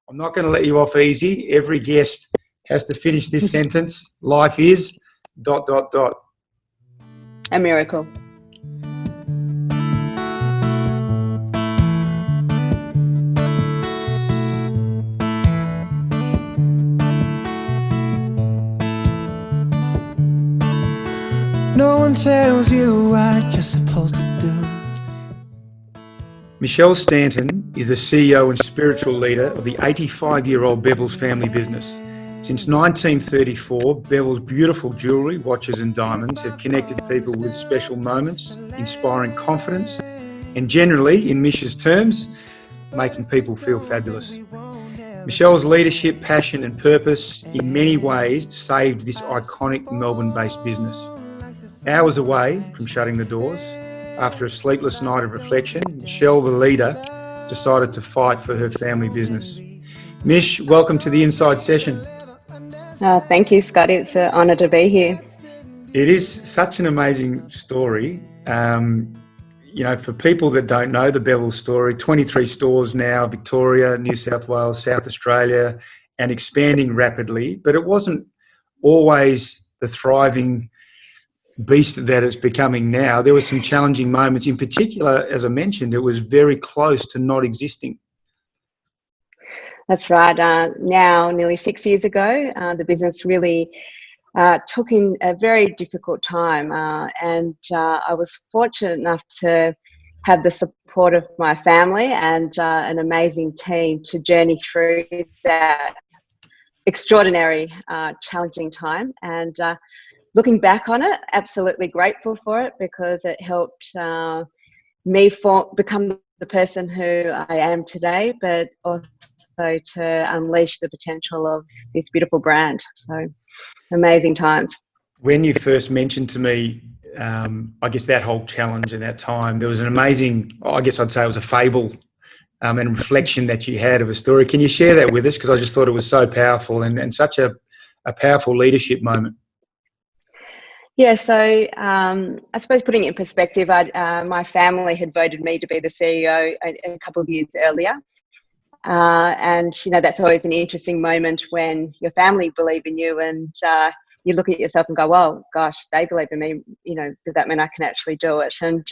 I'm not going to let you off easy. Every guest has to finish this sentence. Life is ... A miracle. No one tells you what you're supposed to do. Michelle Stanton is the CEO and spiritual leader of the 85-year-old Bevilles family business. Since 1934, Bevilles' beautiful jewellery, watches and diamonds have connected people with special moments, inspiring confidence, and generally, in Mish's terms, making people feel fabulous. Michelle's leadership, passion and purpose in many ways saved this iconic Melbourne-based business. Hours away from shutting the doors, after a sleepless night of reflection, Michelle, the leader, decided to fight for her family business. Mish, welcome to the Inside Session. Thank you, Scott. It's an honour to be here. It is such an amazing story. For people that don't know the Bevilles story, 23 stores now, Victoria, New South Wales, South Australia, and expanding rapidly. But it wasn't always the thriving beast that it's becoming now. There were some challenging moments. In particular, as I mentioned, it was very close to not existing. That's right. Now, nearly 6 years ago, the business really took in a very difficult time, and I was fortunate enough to have the support of my family and an amazing team to journey through that extraordinary, challenging time. And looking back on it, absolutely grateful for it, because it helped me become the person who I am today, but also to unleash the potential of this beautiful brand. So amazing times. When you first mentioned to me, I guess that whole challenge and that time, there was an amazing, I guess I'd say it was a fable and reflection that you had of a story. Can you share that with us? Because I just thought it was so powerful and such a powerful leadership moment. Yeah, so I suppose putting it in perspective, my family had voted me to be the CEO a couple of years earlier. And, that's always an interesting moment when your family believe in you and you look at yourself and go, well, gosh, they believe in me, does that mean I can actually do it? And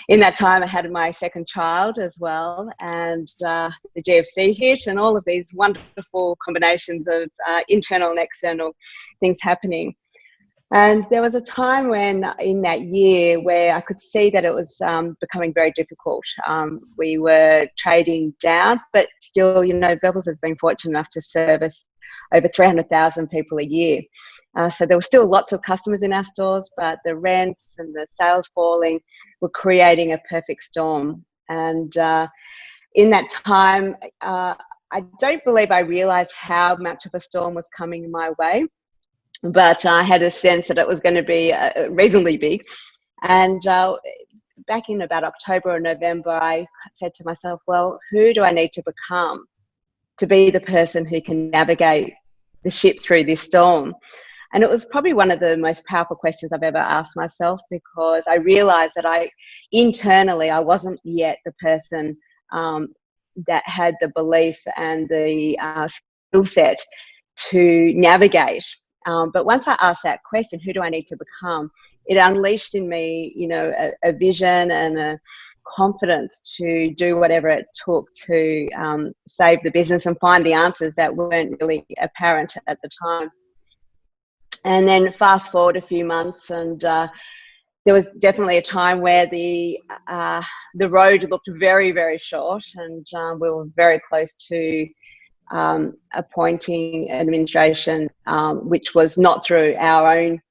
in that time, I had my second child as well, and the GFC hit, and all of these wonderful combinations of internal and external things happening. And there was a time when, in that year, where I could see that it was becoming very difficult. We were trading down, but still, Bevilles has been fortunate enough to service over 300,000 people a year. So there were still lots of customers in our stores, but the rents and the sales falling were creating a perfect storm. And in that time, I don't believe I realised how much of a storm was coming my way. But I had a sense that it was going to be reasonably big. And back in about October or November, I said to myself, well, who do I need to become to be the person who can navigate the ship through this storm? And it was probably one of the most powerful questions I've ever asked myself, because I realized that internally, I wasn't yet the person that had the belief and the skill set to navigate. But once I asked that question, who do I need to become? It unleashed in me, a vision and a confidence to do whatever it took to save the business and find the answers that weren't really apparent at the time. And then fast forward a few months, and there was definitely a time where the road looked very, very short, and we were very close to appointing an administration, which was not through our own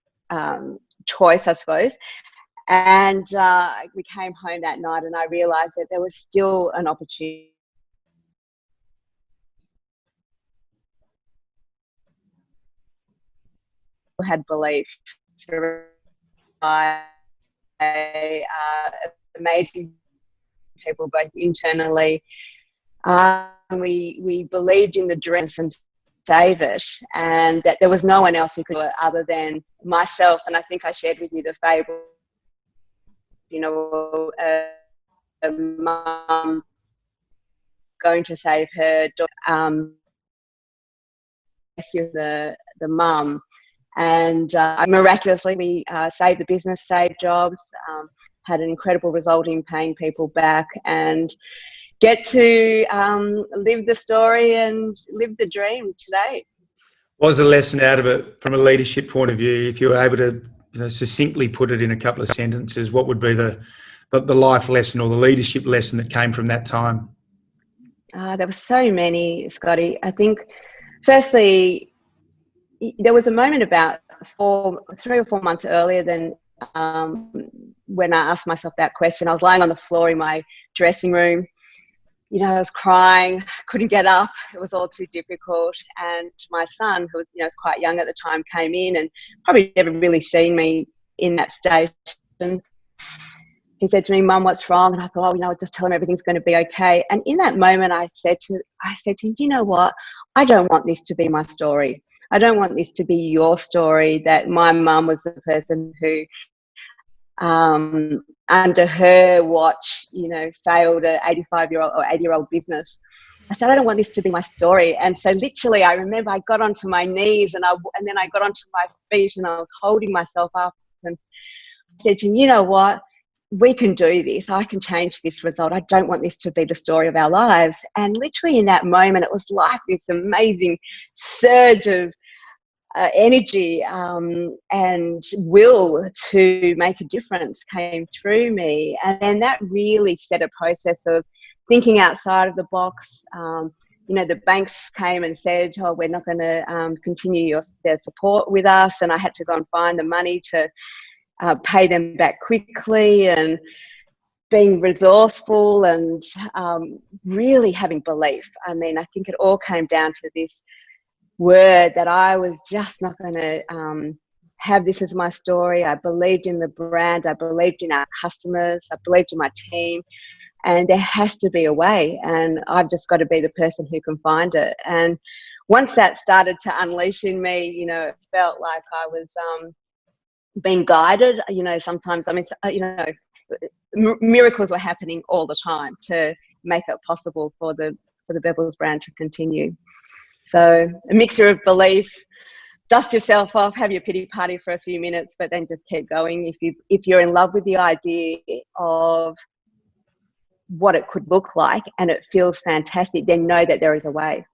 choice, I suppose. And we came home that night, and I realised that there was still an opportunity. Had belief to amazing people, both internally. We believed in the dream and save it, and that there was no one else who could do it other than myself. And I think I shared with you the fable, a mum going to save her rescue the mum. And miraculously, we saved the business, saved jobs, had an incredible result in paying people back, and get to live the story and live the dream today. What was the lesson out of it from a leadership point of view? If you were able to succinctly put it in a couple of sentences, what would be the life lesson or the leadership lesson that came from that time? There were so many, Scotty. I think, firstly, there was a moment about 3 or 4 months earlier than when I asked myself that question. I was lying on the floor in my dressing room. I was crying, couldn't get up. It was all too difficult. And my son, who was quite young at the time, came in and probably never really seen me in that state. He said to me, "Mum, what's wrong?" And I thought, I'll just tell him everything's going to be okay. And in that moment, I said to him, "You know what? I don't want this to be my story. I don't want this to be your story, that my mum was the person who, under her watch, failed an 85-year-old or 80-year-old business." I said, "I don't want this to be my story." And so literally, I remember I got onto my knees and then I got onto my feet and I was holding myself up and I said to him, "You know what? We can do this. I can change this result. I don't want this to be the story of our lives." And literally in that moment, it was like this amazing surge of energy and will to make a difference came through me. And then that really set a process of thinking outside of the box. The banks came and said, "Oh, we're not going to continue their support with us." And I had to go and find the money to pay them back quickly, and being resourceful and really having belief. I think it all came down to this word that I was just not going to have this as my story. I believed in the brand. I believed in our customers. I believed in my team. And there has to be a way. And I've just got to be the person who can find it. And once that started to unleash in me, it felt like I was being guided. Sometimes, miracles were happening all the time to make it possible for the Bevilles brand to continue. So a mixture of belief, dust yourself off, have your pity party for a few minutes, but then just keep going. If you're in love with the idea of what it could look like and it feels fantastic, then know that there is a way.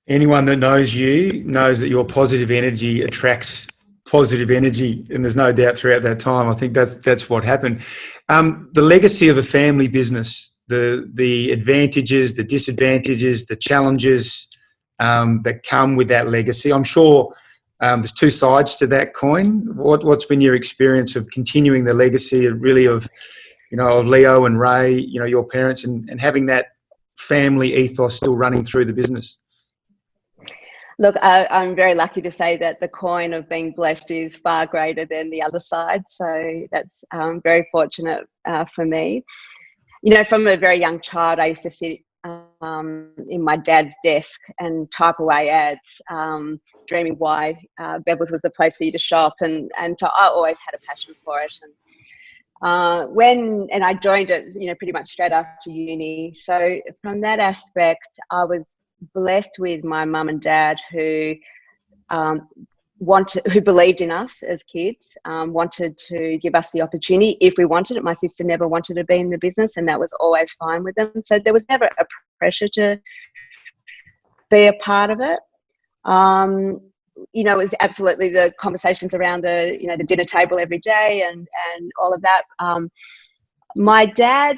Anyone that knows you knows that your positive energy attracts positive energy, and there's no doubt throughout that time. I think that's what happened. The legacy of a family business, the advantages, the disadvantages, the challenges that come with that legacy. I'm sure there's two sides to that coin. What's been your experience of continuing the legacy of Leo and Ray, your parents, and having that family ethos still running through the business? Look, I'm very lucky to say that the coin of being blessed is far greater than the other side. So that's very fortunate for me. From a very young child, I used to sit in my dad's desk and type away ads, dreaming why Bevilles was the place for you to shop. And so I always had a passion for it. And I joined it, pretty much straight after uni. So from that aspect, I was blessed with my mum and dad who believed in us as kids, wanted to give us the opportunity if we wanted it. My sister never wanted to be in the business, and that was always fine with them. So there was never a pressure to be a part of it. It was absolutely the conversations around the dinner table every day and all of that. My dad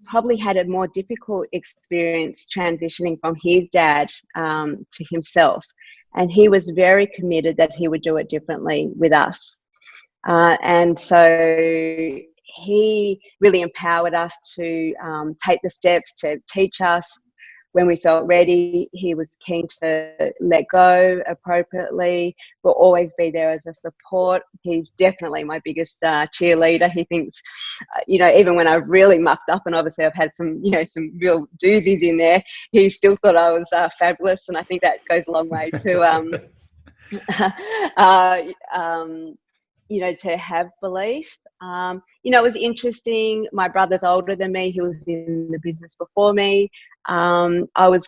probably had a more difficult experience transitioning from his dad to himself. And he was very committed that he would do it differently with us. And so he really empowered us to take the steps to teach us when we felt ready. He was keen to let go appropriately, but always be there as a support. He's definitely my biggest cheerleader. He thinks, even when I really mucked up, and obviously I've had some real doozies in there, he still thought I was fabulous. And I think that goes a long way to to have belief. It was interesting. My brother's older than me. He was in the business before me. I was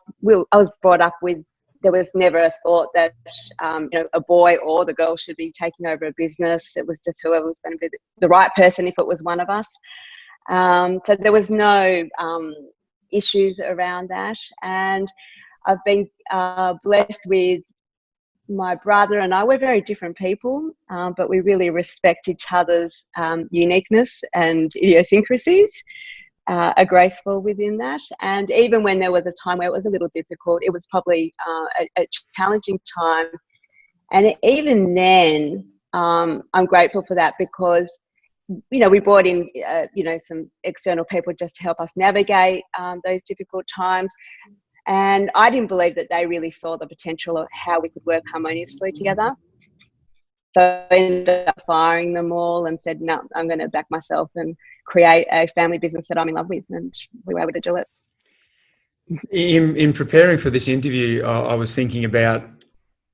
brought up with, there was never a thought that, a boy or the girl should be taking over a business. It was just whoever was going to be the right person if it was one of us. So there was no issues around that. And I've been blessed with my brother and I. We're very different people, but we really respect each other's uniqueness and idiosyncrasies, are graceful within that. And even when there was a time where it was a little difficult, it was probably a challenging time. And even then, I'm grateful for that because, we brought in, some external people just to help us navigate those difficult times. And I didn't believe that they really saw the potential of how we could work harmoniously together. So I ended up firing them all and said, no, I'm going to back myself and create a family business that I'm in love with. And we were able to do it. In preparing for this interview, I was thinking about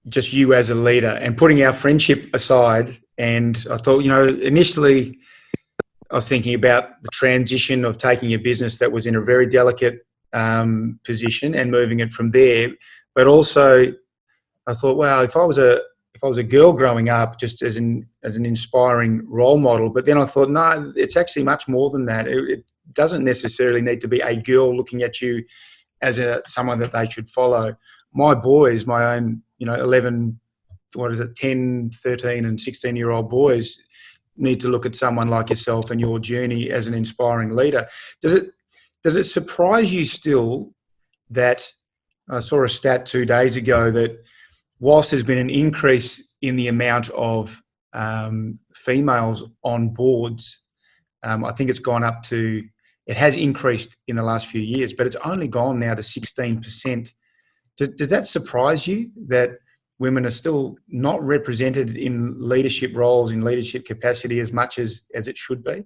just you as a leader and putting our friendship aside. And I thought, initially I was thinking about the transition of taking a business that was in a very delicate position and moving it from there. But also I thought, wow, if I was a girl growing up, just as an inspiring role model. But then I thought, no, it's actually much more than that. It doesn't necessarily need to be a girl looking at you as someone that they should follow. My boys, my own, 11, 10, 13 and 16-year-old boys need to look at someone like yourself and your journey as an inspiring leader. Does it surprise you still that I saw a stat 2 days ago that whilst there's been an increase in the amount of females on boards, I think it has increased in the last few years, but it's only gone now to 16%. Does that surprise you that women are still not represented in leadership roles, in leadership capacity as much as it should be?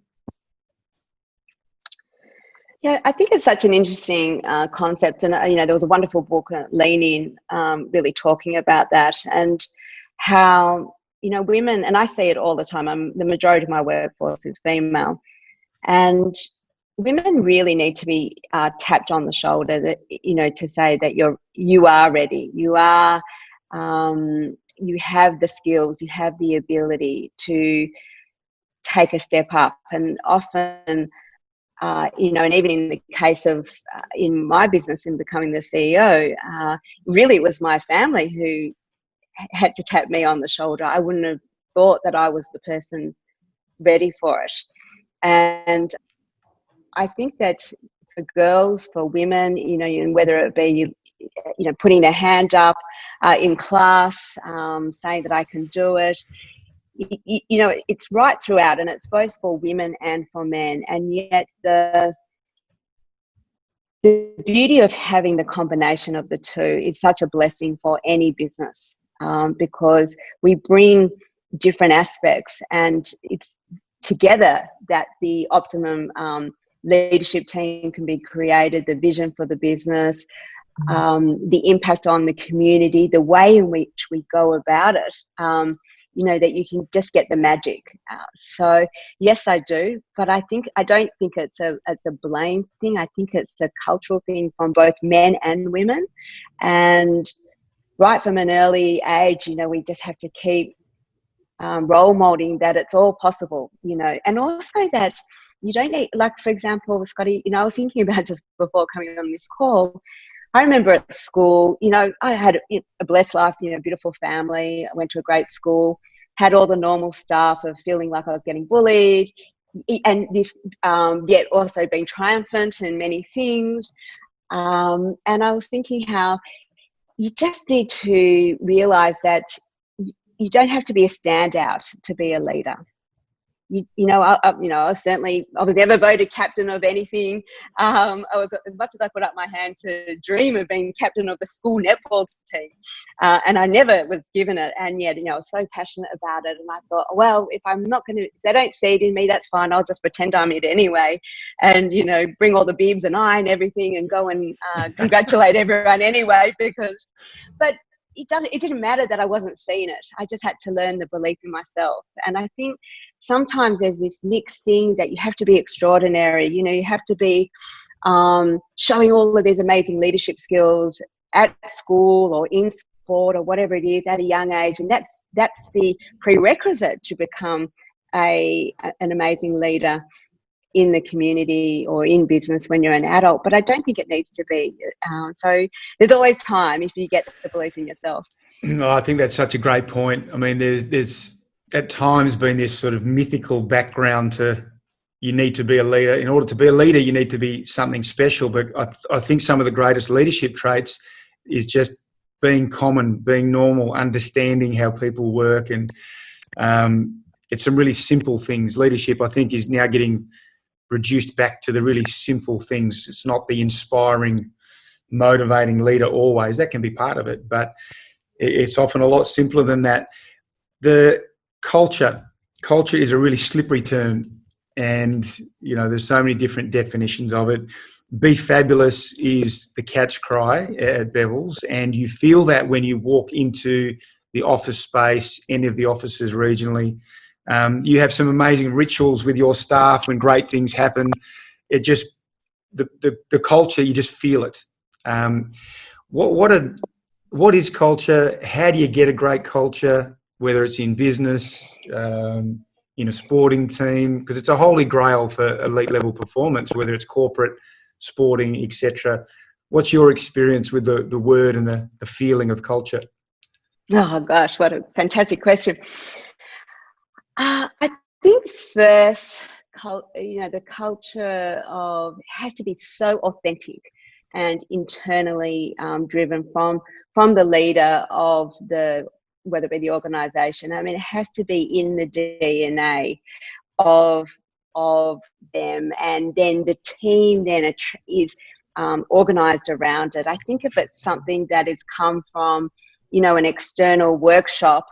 Yeah, I think it's such an interesting concept. And, there was a wonderful book, Lean In, really talking about that and how, women, and I see it all the time, the majority of my workforce is female, and women really need to be tapped on the shoulder, that, to say that you are ready, you are, you have the skills, you have the ability to take a step up. And often, and even in the case of in my business in becoming the CEO, really it was my family who had to tap me on the shoulder. I wouldn't have thought that I was the person ready for it. And I think that for girls, for women, and whether it be, putting a hand up in class, saying that I can do it, it's right throughout, and it's both for women and for men. And yet the beauty of having the combination of the two is such a blessing for any business, because we bring different aspects, and it's together that the optimum leadership team can be created, the vision for the business, the impact on the community, the way in which we go about it, that you can just get the magic. So yes, I do, but I don't think it's a blame thing. I think it's a cultural thing from both men and women. And right from an early age, we just have to keep role molding that it's all possible, and also that you don't need, like, for example, Scotty, I was thinking about just before coming on this call, I remember at school, I had a blessed life, beautiful family. I went to a great school, had all the normal stuff of feeling like I was getting bullied, and this, yet also being triumphant in many things. And I was thinking how you just need to realize that you don't have to be a standout to be a leader. I was never voted captain of anything. I was, as much as I put up my hand to dream of being captain of the school netball team, and I never was given it. And yet, I was so passionate about it. And I thought, well, if they don't see it in me, that's fine. I'll just pretend I'm it anyway, and bring all the bibs and I and everything, and go and congratulate everyone anyway. But it didn't matter that I wasn't seeing it. I just had to learn the belief in myself. And I think sometimes there's this mixed thing that you have to be extraordinary. You know, you have to be showing all of these amazing leadership skills at school or in sport or whatever it is at a young age. And that's the prerequisite to become an amazing leader in the community or in business when you're an adult, but I don't think it needs to be. So there's always time if you get the belief in yourself. I think that's such a great point. I mean, there's at times been this sort of mythical background to you need to be a leader. In order to be a leader, you need to be something special. But I think some of the greatest leadership traits is just being common, being normal, understanding how people work. And it's some really simple things. Leadership, I think, is now getting reduced back to the really simple things. It's not the inspiring, motivating leader always. That can be part of it, but it's often a lot simpler than that. The culture is a really slippery term, and you know there's so many different definitions of it. Be fabulous is the catch cry at Bevilles, and you feel that when you walk into the office space, any of the offices regionally. You have some amazing rituals with your staff when great things happen. It just the culture, you just feel it. What is culture? How do you get a great culture? Whether it's in business, in a sporting team, because it's a holy grail for elite level performance. Whether it's corporate, sporting, etc. What's your experience with the word and the feeling of culture? Oh gosh, what a fantastic question. I think first, the culture has to be so authentic and internally driven from the leader of whether it be the organisation. I mean, it has to be in the DNA of them, and then the team then is organised around it. I think if it's something that has come from, an external workshop,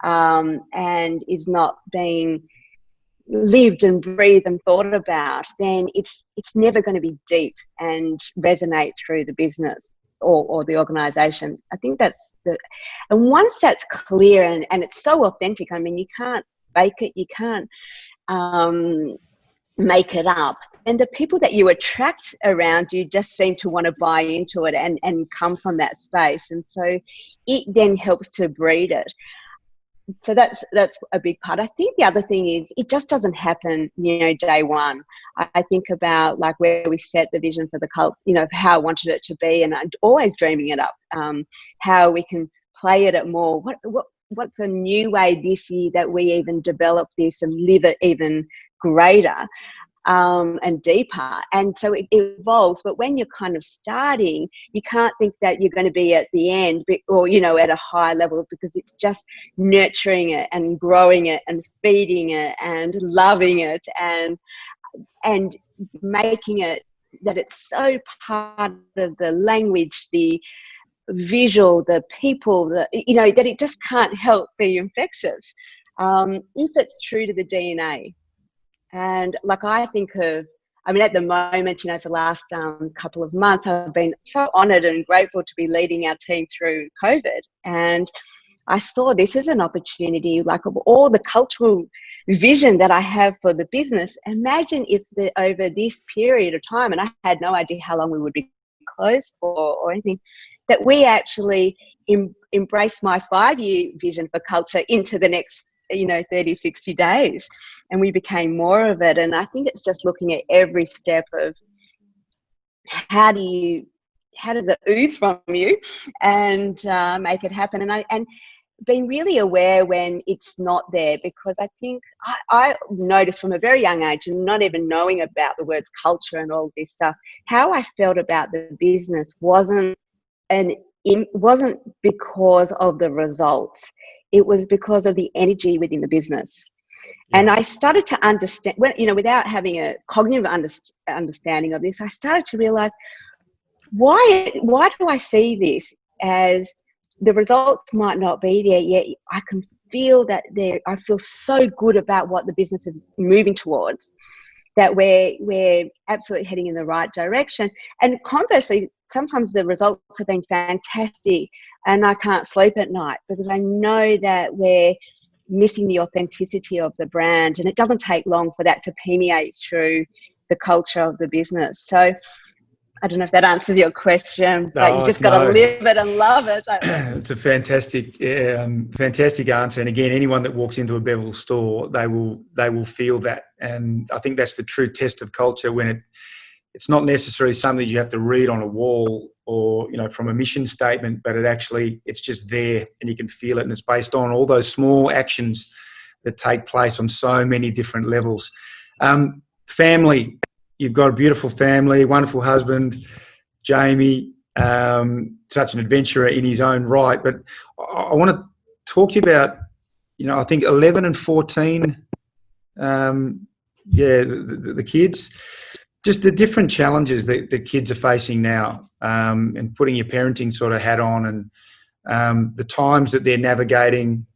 and is not being lived and breathed and thought about, then it's never going to be deep and resonate through the business or the organisation. I think and once that's clear and it's so authentic, I mean, you can't fake it, you can't make it up, and the people that you attract around you just seem to want to buy into it and come from that space, and so it then helps to breed it. So that's a big part. I think the other thing is it just doesn't happen, day one. I think about like where we set the vision for the cult, how I wanted it to be, and I'm always dreaming it up. How we can play it at more. What's a new way this year that we even develop this and live it even greater and deeper. And so it evolves. But when you're kind of starting, you can't think that you're going to be at the end or, at a high level, because it's just nurturing it and growing it and feeding it and loving it and making it that it's so part of the language, the visual, the people, that it just can't help be infectious if it's true to the DNA. And like I think at the moment, for the last couple of months, I've been so honoured and grateful to be leading our team through COVID. And I saw this as an opportunity, like of all the cultural vision that I have for the business. Imagine if over this period of time, and I had no idea how long we would be closed for or anything, that we actually embrace my 5-year vision for culture into the next 30, 60 days. And we became more of it. And I think it's just looking at every step of how does it ooze from you and make it happen. And being really aware when it's not there, because I think I noticed from a very young age, and not even knowing about the words culture and all this stuff, how I felt about the business wasn't because of the results. It was because of the energy within the business. Yeah. And I started to understand, without having a cognitive understanding of this, I started to realize, why do I see this as the results might not be there yet? I can feel that I feel so good about what the business is moving towards, that we're absolutely heading in the right direction. And conversely, sometimes the results have been fantastic and I can't sleep at night because I know that we're missing the authenticity of the brand, and it doesn't take long for that to permeate through the culture of the business. So I don't know if that answers your question, but you just got to live it and love it. It's a fantastic answer. And again, anyone that walks into a Bevilles store, they will feel that. And I think that's the true test of culture, when it's not necessarily something you have to read on a wall or, from a mission statement, but it's just there and you can feel it. And it's based on all those small actions that take place on so many different levels. Family. You've got a beautiful family, wonderful husband, Jamie, such an adventurer in his own right. But I want to talk to you about, I think 11 and 14, the kids, just the different challenges that the kids are facing now, and putting your parenting sort of hat on, and the times that they're navigating,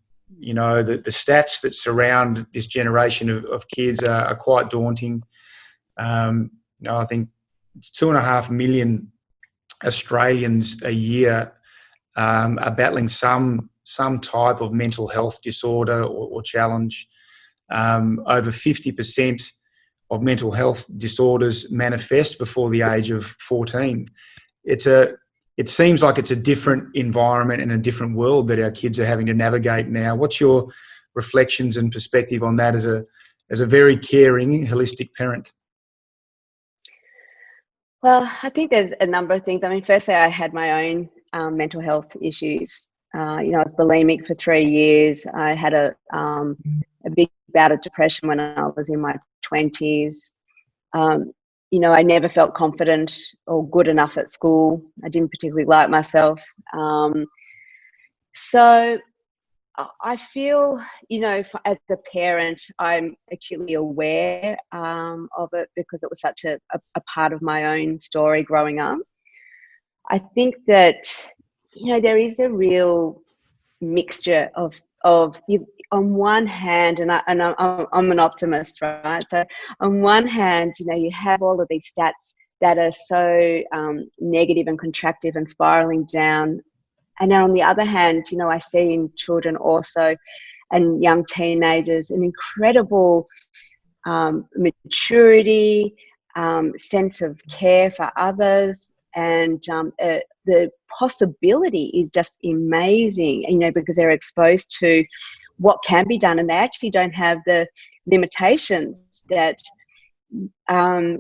the stats that surround this generation of kids are quite daunting. I think 2.5 million Australians a year are battling some type of mental health disorder or challenge. Over 50% of mental health disorders manifest before the age of 14. It seems like it's a different environment and a different world that our kids are having to navigate now. What's your reflections and perspective on that as a very caring, holistic parent? Well, I think there's a number of things. I mean, firstly, I had my own mental health issues. I was bulimic for 3 years. I had a big bout of depression when I was in my 20s. I never felt confident or good enough at school. I didn't particularly like myself. So I feel, as a parent, I'm acutely aware of it because it was such a part of my own story growing up. I think that, there is a real mixture of on one hand, and I'm an optimist, right? So on one hand, you have all of these stats that are so negative and contractive and spiraling down. And then on the other hand, I see in children also and young teenagers an incredible maturity, sense of care for others, and the possibility is just amazing, because they're exposed to what can be done and they actually don't have the limitations that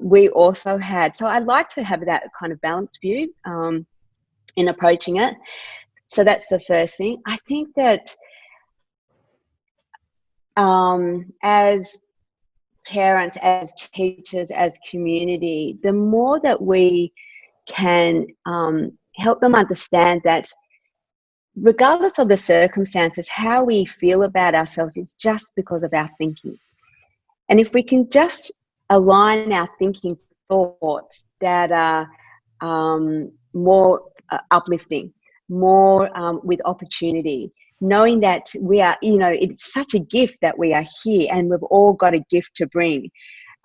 we also had. So I like to have that kind of balanced view in approaching it. So that's the first thing. I think that as parents, as teachers, as community, the more that we can help them understand that regardless of the circumstances, how we feel about ourselves is just because of our thinking. And if we can just align our thinking to thoughts that are more uplifting, more with opportunity, knowing that we are, it's such a gift that we are here and we've all got a gift to bring.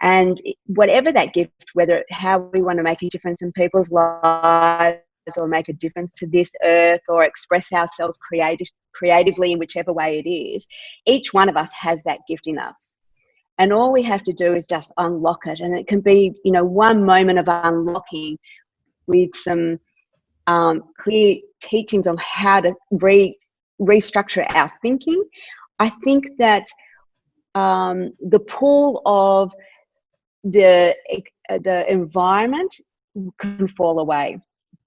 And whatever that gift, whether how we want to make a difference in people's lives or make a difference to this earth or express ourselves creatively in whichever way it is, each one of us has that gift in us. And all we have to do is just unlock it. And it can be, one moment of unlocking with some clear teachings on how to restructure our thinking. I think that the pull of the environment can fall away,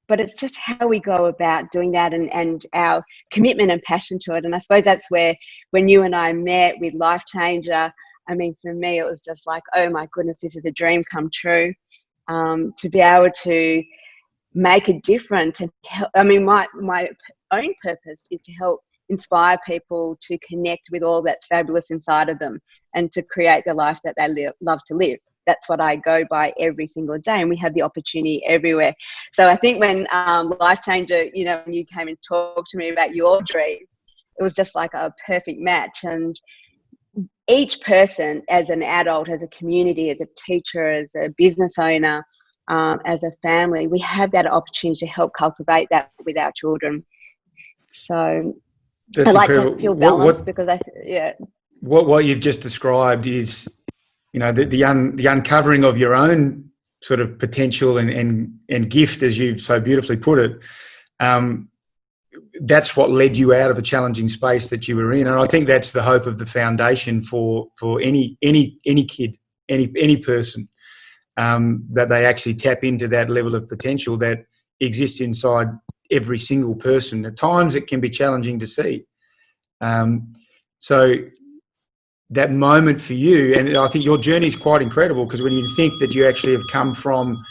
but it's just how we go about doing that and our commitment and passion to it. And I suppose that's where, when you and I met with LifeChanger, I mean, for me, it was just like, oh my goodness, this is a dream come true, to be able to make a difference. And I mean, my own purpose is to help inspire people to connect with all that's fabulous inside of them and to create the life that they love to live. That's what I go by every single day, and we have the opportunity everywhere. So I think when LifeChanger, when you came and talked to me about your dream, it was just like a perfect match. And each person, as an adult, as a community, as a teacher, as a business owner, as a family, we have that opportunity to help cultivate that with our children. So That's I like incredible. to feel balanced because what you've just described is, you know, the uncovering of your own sort of potential and gift, as you so beautifully put it. That's what led you out of a challenging space that you were in, and I think that's the hope of the foundation for any kid, any person, that they actually tap into that level of potential that exists inside every single person. At times, it can be challenging to see. So that moment for you, and I think your journey is quite incredible, because when you think that you actually have come from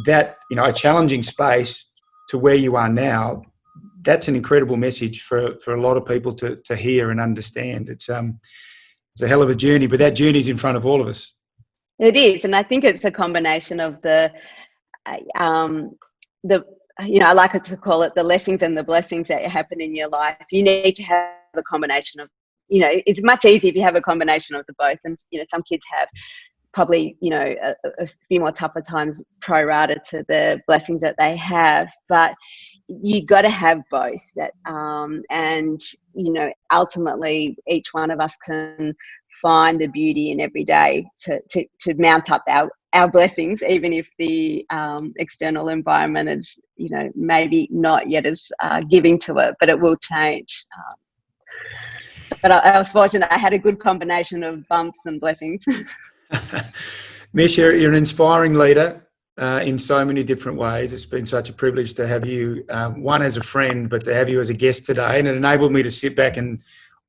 that, you know, a challenging space to where you are now, that's an incredible message for a lot of people to hear and understand. It's a hell of a journey, but that journey is in front of all of us. it is, and I think it's a combination of the you know, I like it to call it the lessons and the blessings that happen in your life. You need to have a combination of, you know, it's much easier if you have a combination of the both. And, you know, some kids have probably, you know, a few more tougher times pro rata to the blessings that they have, but you got to have both. That and, you know, ultimately each one of us can find the beauty in every day to mount up our blessings, even if the external environment is, you know, maybe not yet as giving to it, but it will change. But I was fortunate. I had a good combination of bumps and blessings. Mish, you're an inspiring leader in so many different ways. It's been such a privilege to have you, one as a friend, but to have you as a guest today. And it enabled me to sit back and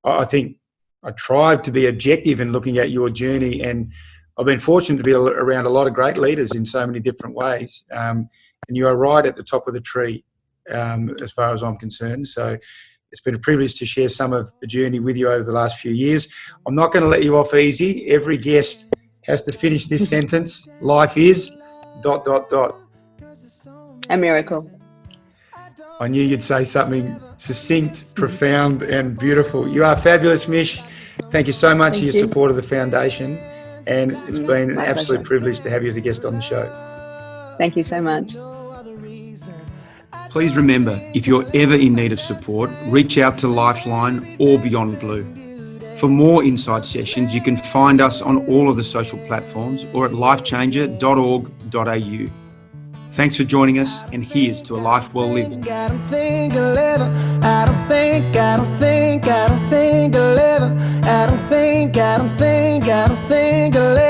I think I tried to be objective in looking at your journey. And I've been fortunate to be around a lot of great leaders in so many different ways. And you are right at the top of the tree as far as I'm concerned. So it's been a privilege to share some of the journey with you over the last few years. I'm not going to let you off easy. Every guest has to finish this sentence. Life is ... A miracle. I knew you'd say something succinct, profound, and beautiful. You are fabulous, Mish. Thank you so much for your support of the foundation. And it's been an absolute privilege to have you as a guest on the show. Thank you so much. Please remember, if you're ever in need of support, reach out to Lifeline or Beyond Blue. For more insight sessions, you can find us on all of the social platforms or at lifechanger.org.au. Thanks for joining us, and here's to a life well lived. I don't think I'll ever, I don't think I'll ever, I don't think I'll ever.